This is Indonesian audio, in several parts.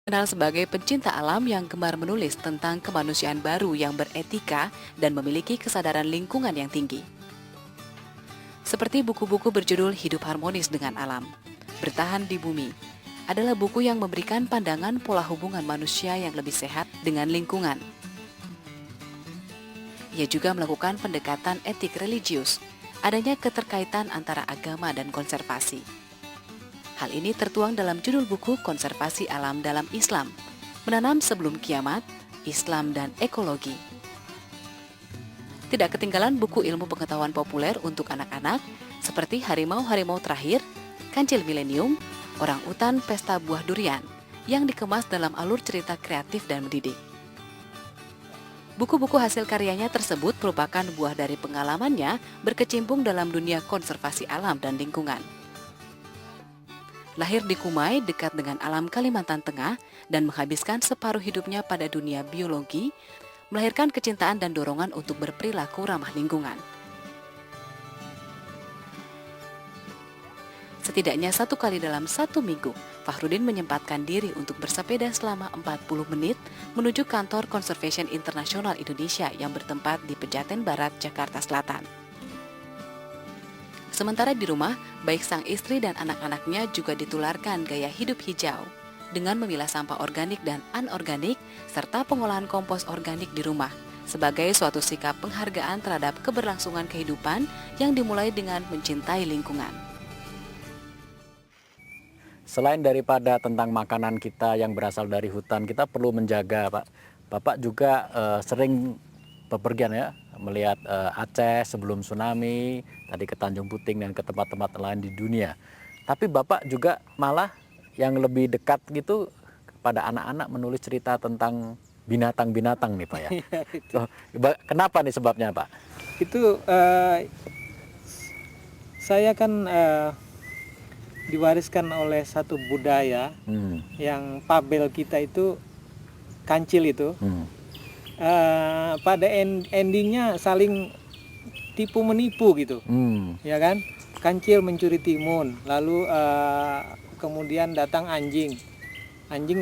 Dikenal sebagai pencinta alam yang gemar menulis tentang kemanusiaan baru yang beretika dan memiliki kesadaran lingkungan yang tinggi. Seperti buku-buku berjudul Hidup Harmonis dengan Alam, Bertahan di Bumi, adalah buku yang memberikan pandangan pola hubungan manusia yang lebih sehat dengan lingkungan. Ia juga melakukan pendekatan etik religius, adanya keterkaitan antara agama dan konservasi. Hal ini tertuang dalam judul buku Konservasi Alam dalam Islam, Menanam Sebelum Kiamat, Islam dan Ekologi. Tidak ketinggalan buku ilmu pengetahuan populer untuk anak-anak seperti Harimau-Harimau Terakhir, Kancil Milenium, Orang Utan Pesta Buah Durian, yang dikemas dalam alur cerita kreatif dan mendidik. Buku-buku hasil karyanya tersebut merupakan buah dari pengalamannya berkecimpung dalam dunia konservasi alam dan lingkungan. Lahir di Kumai, dekat dengan alam Kalimantan Tengah, dan menghabiskan separuh hidupnya pada dunia biologi, melahirkan kecintaan dan dorongan untuk berperilaku ramah lingkungan. Setidaknya 1 kali dalam 1 minggu, Fakhrudin menyempatkan diri untuk bersepeda selama 40 menit menuju kantor Conservation International Indonesia yang bertempat di Pejaten Barat, Jakarta Selatan. Sementara di rumah, baik sang istri dan anak-anaknya juga ditularkan gaya hidup hijau dengan memilah sampah organik dan anorganik serta pengolahan kompos organik di rumah sebagai suatu sikap penghargaan terhadap keberlangsungan kehidupan yang dimulai dengan mencintai lingkungan. Selain daripada tentang makanan kita yang berasal dari hutan, kita perlu menjaga, Pak. Bapak juga sering bepergian ya, melihat Aceh sebelum tsunami, tadi ke Tanjung Puting dan ke tempat-tempat lain di dunia. Tapi Bapak juga malah yang lebih dekat gitu kepada anak-anak menulis cerita tentang binatang-binatang nih, Pak ya. Oh, kenapa nih sebabnya, Pak? Itu saya kan diwariskan oleh satu budaya yang Pabel kita itu kancil itu. Pada endingnya saling tipu menipu gitu, ya kan? Kancil mencuri timun, lalu kemudian datang anjing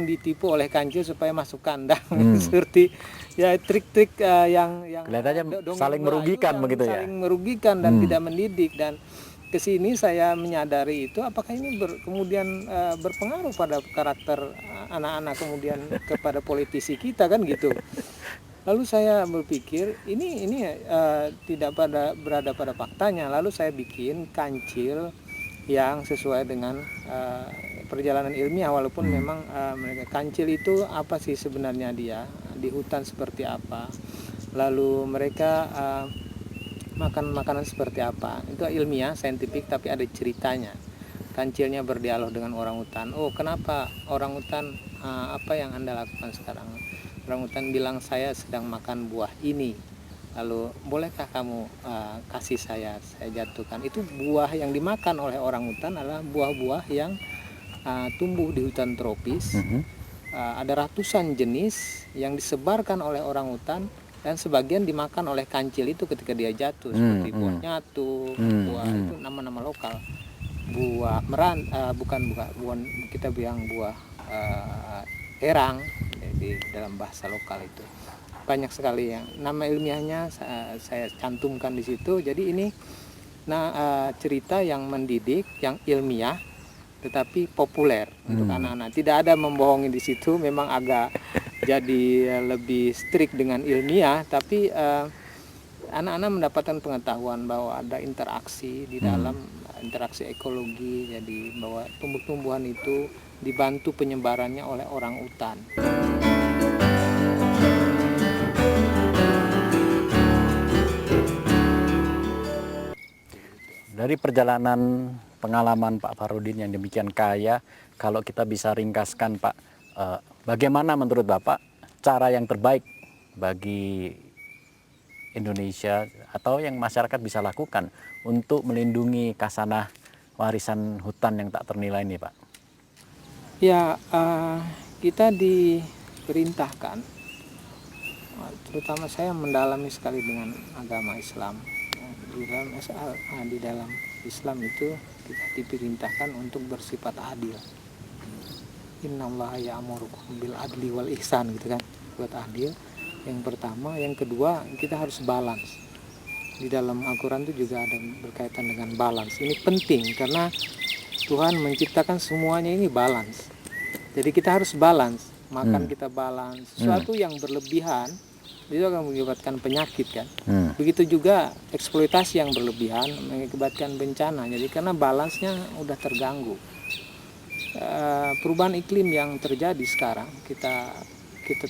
ditipu oleh kancil supaya masuk kandang. Seperti ya trik-trik yang kelihatannya saling merugikan begitu ya. Saling merugikan dan tidak mendidik. Dan kesini saya menyadari itu, apakah ini kemudian berpengaruh pada karakter anak-anak, kemudian kepada politisi kita kan gitu. Lalu saya berpikir ini tidak berada pada faktanya. Lalu saya bikin kancil yang sesuai dengan perjalanan ilmiah, walaupun memang mereka kancil itu apa sih sebenarnya, dia di hutan seperti apa, lalu mereka makan makanan seperti apa, itu ilmiah, saintifik, tapi ada ceritanya. Kancilnya berdialog dengan orang hutan. Oh, kenapa orang hutan, apa yang Anda lakukan sekarang? Orang hutan bilang, saya sedang makan buah ini. Lalu, bolehkah kamu kasih saya jatuhkan? Itu buah yang dimakan oleh orang hutan adalah buah-buah yang tumbuh di hutan tropis. Ada ratusan jenis yang disebarkan oleh orang hutan, dan sebagian dimakan oleh kancil itu ketika dia jatuh, seperti buah nyatu, buah itu nama-nama lokal. Buah bukan kita bilang buah erang di dalam bahasa lokal itu. Banyak sekali yang nama ilmiahnya saya cantumkan di situ. Jadi ini cerita yang mendidik, yang ilmiah, tetapi populer untuk anak-anak. Tidak ada membohongi di situ. Memang agak jadi lebih strict dengan ilmiah, tapi anak-anak mendapatkan pengetahuan bahwa ada interaksi di dalam interaksi ekologi. Jadi bahwa tumbuh-tumbuhan itu dibantu penyebarannya oleh orang hutan. Dari perjalanan pengalaman Pak Fakhrudin yang demikian kaya, kalau kita bisa ringkaskan Pak, bagaimana menurut Bapak cara yang terbaik bagi Indonesia atau yang masyarakat bisa lakukan untuk melindungi khasanah warisan hutan yang tak ternilai ini, Pak? Ya, kita diperintahkan, terutama saya mendalami sekali dengan agama Islam. Di dalam Islam itu kita diperintahkan untuk bersifat adil. Innallaha ya'murukum bil adli wal ihsan gitu kan, buat adil. Yang pertama, yang kedua kita harus balance. Di dalam Al-Quran itu juga ada berkaitan dengan balance. Ini penting karena Tuhan menciptakan semuanya ini balance. Jadi kita harus balance, makan kita balance. Sesuatu yang berlebihan itu akan mengakibatkan penyakit kan. Begitu juga eksploitasi yang berlebihan mengakibatkan bencana. Jadi karena balance-nya udah terganggu. Perubahan iklim yang terjadi sekarang kita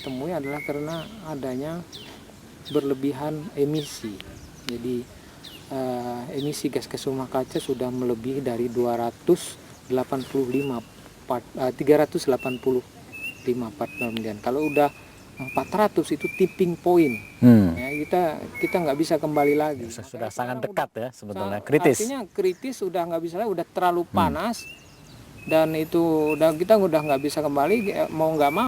temui adalah karena adanya berlebihan emisi. Jadi emisi gas rumah kaca sudah melebihi dari 385 part per million. Kalau udah 400 itu tipping point. Ya, kita nggak bisa kembali lagi. Sudah sangat dekat ya sebetulnya, kritis. Artinya kritis, udah nggak bisa lagi, udah terlalu panas. Dan itu kita udah nggak bisa kembali, mau nggak mau